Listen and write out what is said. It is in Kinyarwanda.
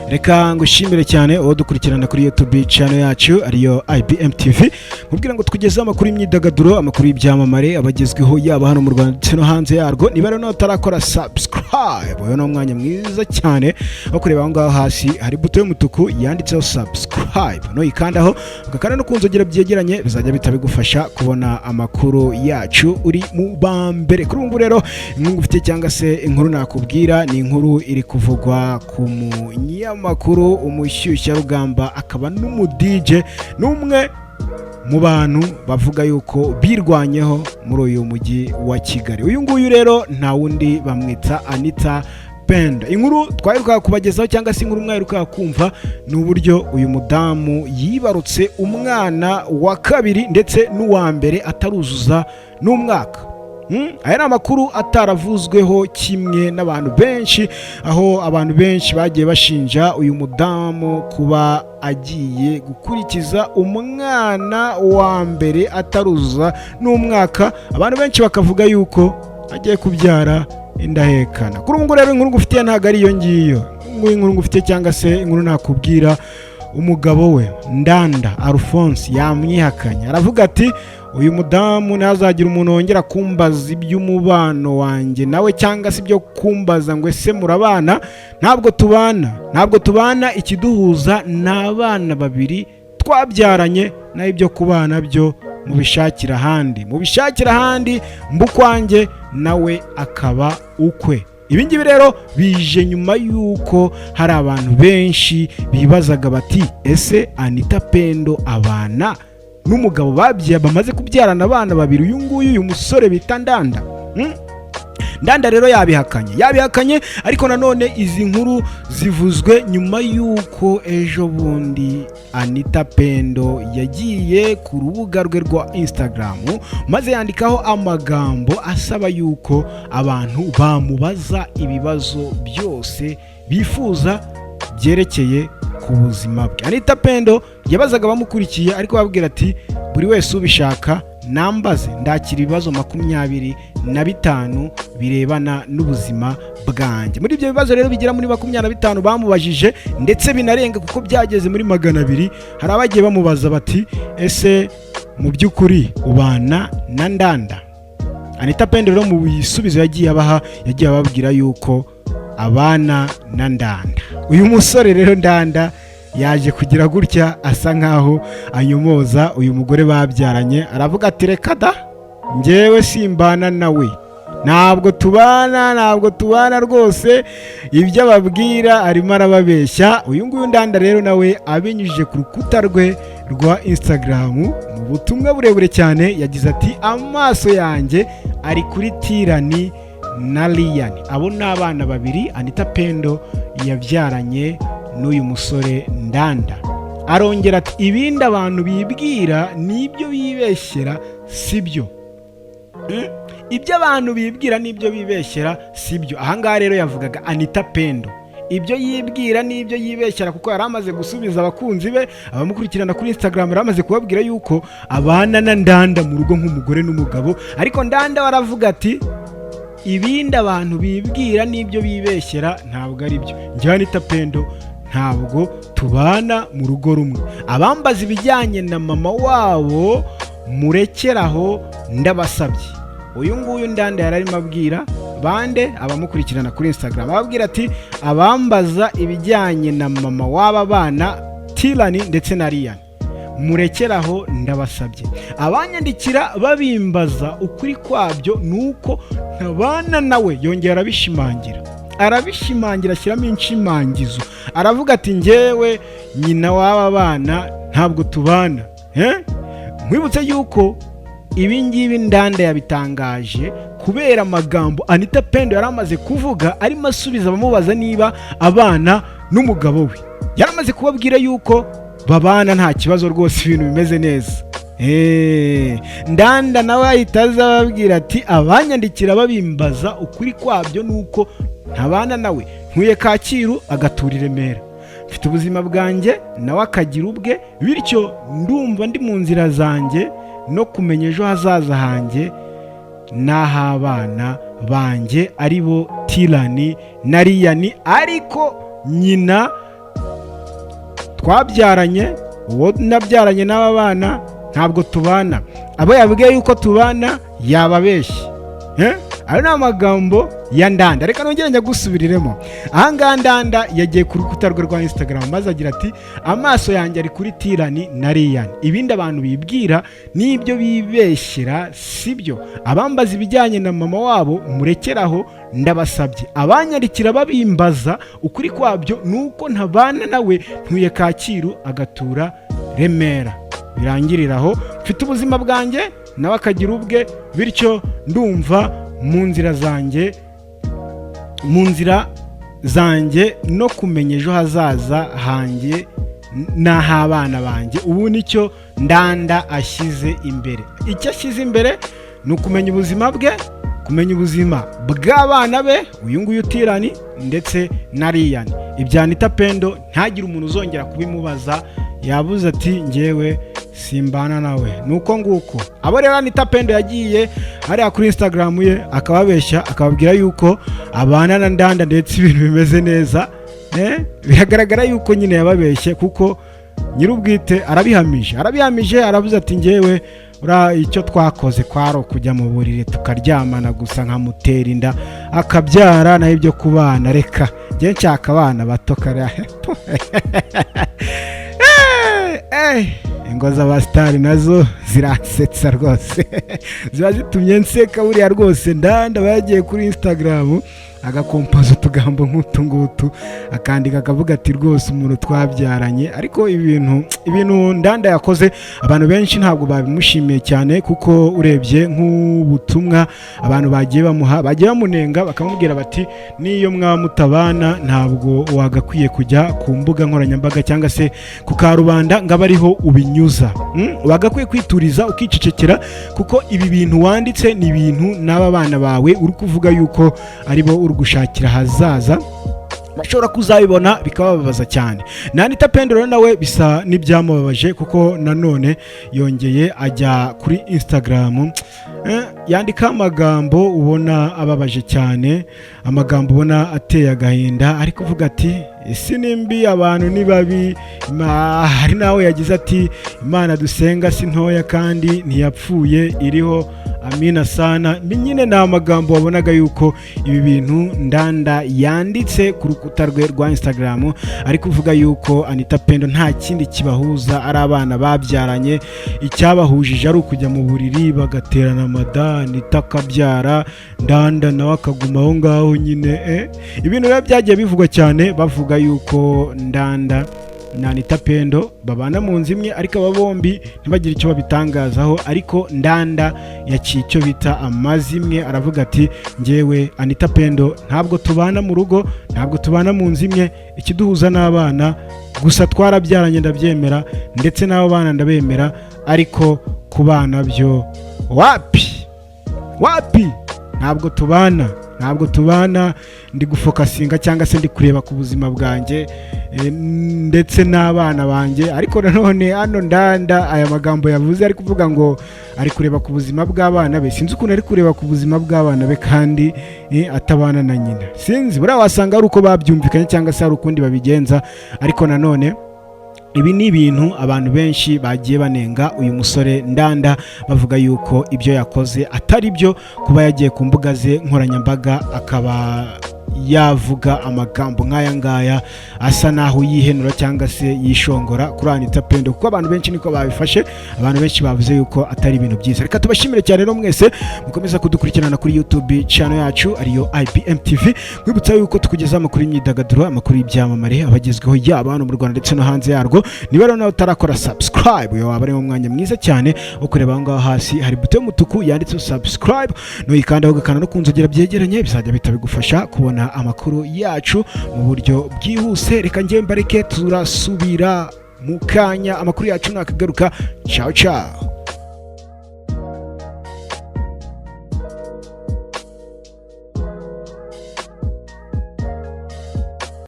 reka ngushimire cyane uwo dukurikirana kuri YouTube channel yacu ariyo IBM TV mubwira ngo tukugezeho amakuru y'imyidagaduro, amakuru y'ibyamamare abagezweho yaba hano mu Rwanda ndetse no hanze yarwo. Niba rero utarakora subscribe, uyu ni umwanya mwiza cyane wo kureba aho ngaho hasi hari buto y'umutuku yanditseho subscribe, no ikandaho ugakanda no kunzogera byegeranye, bizajya bitabigufasha kubona amakuru yacu uri mu bambere. Kuri ubu rero inkuru ufite cyangwa se inkuru nakubwira ni inkuru iri kuvugwa ku munyamakuru umushyushya rugamba akaba n'umu DJ n'umwe mu bantu bavuga yuko birwanyeho muri uyu mujyi wa Kigali. Uyu nguyu rero nta wundi bamwita Anita Pendo. Inkuru twaheruka kubagezaho cyangwa se inkuru mwaheruka kumva ni uburyo uyu mudamu yibarutse umwana wa kabiri ndetse n'uwa mbere ataruzuza n'umwaka. Aya ni amakuru ataravuzweho kimwe n'abantu benshi, aho abantu benshi bagiye bashinja uyu mudamu kuba agiye gukurikiza umwana wa mbere ataruzuza n'umwaka. Abantu benshi bakavuga yuko agiye kubyara indahekana. Kuri ubu rero inkuru ngufitiye ntabwo ari iyo ngiyo. Inkuru ngufitiye cyangwa se inkuru nakubwira, umugabo we Ndanda Yamwihakanye aravuga ati uyu mudamu ntazagira umuntu wongera kumbaza iby'umubano wanjye nawe cyangwa se ibyo kumbaza ngo ese murabana. Ntabwo tubana, ikiduhuza n'abana babiri twabyaranye, naho ibyo kubana byo mubishakira ahandi mbukwanjye nawe akaba ukwe. Ibi ngibi rero bije nyuma yuko hari abantu benshi bibazaga bati ese Anita Pendo abana n'umugabo bamaze kubyarana abana babiri, uyu nguyu uyu musore bita Ndanda. Ndanda rero yabihakanye, ariko nanone izi nkuru zivuzwe nyuma yuko ejo bundi Anita Pendo yagiye ku rubuga rwe rwa Instagram maze yandikaho amagambo asaba yuko abantu bamubaza ibibazo byose bifuza byerekeye ku buzima bwe. Anita Pendo yabazaga bamukurikiye ariko babwira ati buri wese ubishaka nambaze, ndakira ibibazo 25 birebana n'ubuzima bwanjye. Muri ibyo bibazo rero bigera muri 25 bamubajije ndetse binarenga kuko byageze muri 200. Hari abagiye bamubaza bati ese mu by'ukuri ubana na Ndanda? Anita Pendo rero mu bisubizo yagiye ababwira yuko abana na Ndanda. Uyu musore rero Ndanda yaje kugira gutya asa nkaho anyomoza uyu mugore babyaranye, aravuga ati reka da, njyewe simbana nawe, ntabwo tubana rwose, ibyo ababwira arimo arababeshya. Uyu nguyu Ndanda rero nawe abinyujije ku rukuta rwe rwa Instagram mu butumwa burebure cyane yagize ati amaso yanjye ari kuri Tirani na Liyani. Abo ni abana babiri Anita Pendo yabyaranye n'uyu musore Ndanda. Arongera ati ibindi abantu bibwira n'ibyo bibeshyera sibyo. Ibyo abantu bibwira n'ibyo bibeshyera sibyo. Ahangaha rero yavugaga Anita Pendo, ibyo yibwira n'ibyo yibeshyera, kuko yari amaze gusubiza abakunzi be abamukurikirana kuri Instagram, yari amaze kubabwira yuko abana na Ndanda mu rugo nk'umugore n'umugabo. Ariko Ndanda waravuga ati ibindi abantu bibwira n'ibyo bibeshyera ntabwo ari byo. Njye Anita Pendo ntabwo tubana mu rugo rumwe. Abambaza ibijyanye na mama wabo murekeraho ndabasabye. Uyu nguyu Ndanda yararimo abwira bande abamukurikirana kuri Instagram, ababwira ati abambaza ibijyanye na mama w'aba bana Tirani ndetse na Liyani murekeraho ndabasabye. Abanyandikira babimbaza ukuri kwabyo nuko ntabana nawe. Yongera arabishimangira ashyiramo inshimangizo, aravuga ati njyewe nyina w'aba bana ntabwo tubana. Mwibutse yuko ibi ngibi Ndanda yabitangaje kubera amagambo Anita Pendo yari amaze kuvuga arimo asubiza abamubaza niba abana n'umugabo we. Yari amaze kubabwira yuko babana nta kibazo rwose, ibintu bimeze neza. Ndanda nawe ahita azababwira ati abanyandikira babimbaza ukuri kwabyo nuko ntabana nawe, ntuye Kacyiru agatura i Remera, mfite ubuzima bwanjye nawe akagira ubwe, bityo ndumva ndi mu nzira zanjye no kumenya ejo hazaza hanjye n'ah'abana banjye ari bo Tirani na Liyani, ariko nyina twabyaranye, uwo nabyaranye n'aba bana ntabwo tubana, abo yabwiye yuko tubana yababeshye. Ayo ni amagambo ya Ndanda. Reka nongere njya gusubiriremo. Ahangaha Ndanda yagiye ku rukuta rwe rwa Instagram maze agira ati amaso yanjye ari kuri Tirani na Riyani, ibindi abantu bibwira n'ibyo bibeshyera sibyo. Abambaza ibijyanye na mama wabo murekeraho ndabasabye, abanyarikira babimbaza ukuri kwabyo nuko ntabana nawe, ntuye Kacyiru agatura Remera, birangiriraho. Mfite ubuzima bwanjye nawe akagira ubwe, bityo ndumva mu nzira zanjye no kumenya ejo hazaza hanjye n'ah'abana banjye. Ubu nicyo Ndanda ashyize imbere. Icyo ashyize imbere ni ukumenya ubuzima bwe, kumenya ubuzima bw'abana be, uyu nguyu Tirani ndetse na Riyani. Ibya Anita Pendo ntagire umuntu uzongera kubimubaza, yabuze ati njyewe simbana nawe. Nuko nguko abo rero Anita Pendo yagiye hariya kuri Instagram ye akababeshya, akababwira yuko abana na Ndanda ndetse ibintu bimeze neza. Biragaragara yuko nyine yababeshye, kuko nyir'ubwite arabihamije aravuze ati njyewe icyo twakoze kwaro kujya mu buriri tukaryamana gusa nkamutera inda akabyara naho ibyo kubana reka njye nshaka abana bato kare. Ingo z'abasitari nazo zirasetsa rwose, ziba zitumye nseka buriya rwose. Ndanda bagiye kuri Instagram agakompoza utugambo nk'utu ngutu, akandika akavuga ati rwose umuntu twabyaranye. Ariko ibintu Ndanda yakoze abantu benshi ntabwo babimushimiye cyane, kuko urebye nk'ubutumwa abantu bagiye bamunenga, bakamubwira bati niyo mwaba mutabana ntabwo wagakwiye kujya ku mbuga nkoranyambaga cyangwa se ku karubanda ngo abe ariho ubinyuza. Wagakwiye kwituriza ukicecekera, kuko ibi bintu wanditse ni ibintu n'aba bana bawe uri kuvuga yuko aribo uri gushakira hazaza bashobora kuzabibona bikababaza cyane. Na Anita Pendo rero nawe bisa n'ibyamubabaje, kuko nanone yongeye ajya kuri Instagram yandika amagambo ubona ababaje cyane, amagambo ubona ateye agahinda, ari kuvuga ati isi nimbi, abantu ni babi. Hari nawe yagize ati Imana dusenga si ntoya kandi ntiyapfuye, iriho amina sana. Nyine ni amagambo wabonaga yuko ibi bintu Ndanda yanditse ku rukuta rwe rwa Instagram, ari kuvuga yuko Anita Pendo nta kindi kibahuza, ari abana babyaranye, icyabahujije ari ukujya mu buriri bagaterana amada, Anita akabyara, Ndanda nawe akaguma aho ngaho nyine. Ibintu rero byagiye bivugwa cyane, bavuga yuko Ndanda na Anita Pendo babana mu nzu imwe, ariko aba bombi ntibagire icyo babitangazaho. Ariko Ndanda yaciye icyo bita amazimwe, aravuga ati njyewe Anita Pendo ntabwo tubana mu rugo, ntabwo tubana mu nzu imwe, ikiduhuza n'abana gusa, twarabyaranye ndabyemera, ndetse n'abo bana ndabemera, ariko ku bana byo wapi ntabwo tubana. Ndi gufokasinga cyangwa se ndi kureba ku buzima bwanjye ndetse n'abana banjye. Ariko nanone hano Ndanda aya magambo yavuze ari kuvuga ngo ari kureba ku buzima bw'abana be, sinzi ukuntu ari kureba ku buzima bw'abana be kandi atabana na nyina. Sinzi, buriya wasanga ari uko babyumvikanye cyangwa se hari ukundi babigenza. Ariko nanone ibi ni ibintu abantu benshi bagiye banenga uyu musore Ndanda, bavuga yuko ibyo yakoze atari byo, kuba yagiye ku mbuga ze nkoranyambaga akaba yavuga amagambo nk'aya ngaya asa naho yihenura cyangwa se yishongora kuri Anita Pendo, kuko abantu benshi niko babifashe. Abantu benshi bavuze yuko atari ibintu byiza. Reka tubashimire cyane rero mwese mukomeza kudukurikirana kuri YouTube channel yacu ariyo IBM TV. Mwibutsa yuko tukugeza amakuru y'imyidagaduro, amakuru y'ibyamamare abagezweho yaba hano mu Rwanda ndetse no hanze yarwo. Niba rero nawe utarakora subscribe, yo waba ari mu mwanya mwiza cyane wo kureba aho ngaho hasi hari buto y'umutuku yanditseho subscribe, no yikandaho ugakanda no kunzogera byegeranye, bizajya bitabigufasha kubona amakuru yacu mu buryo bwihuse. Reka njye mbareke turasubira mu kanya, amakuru yacu nakagaruka. Ciao ciao.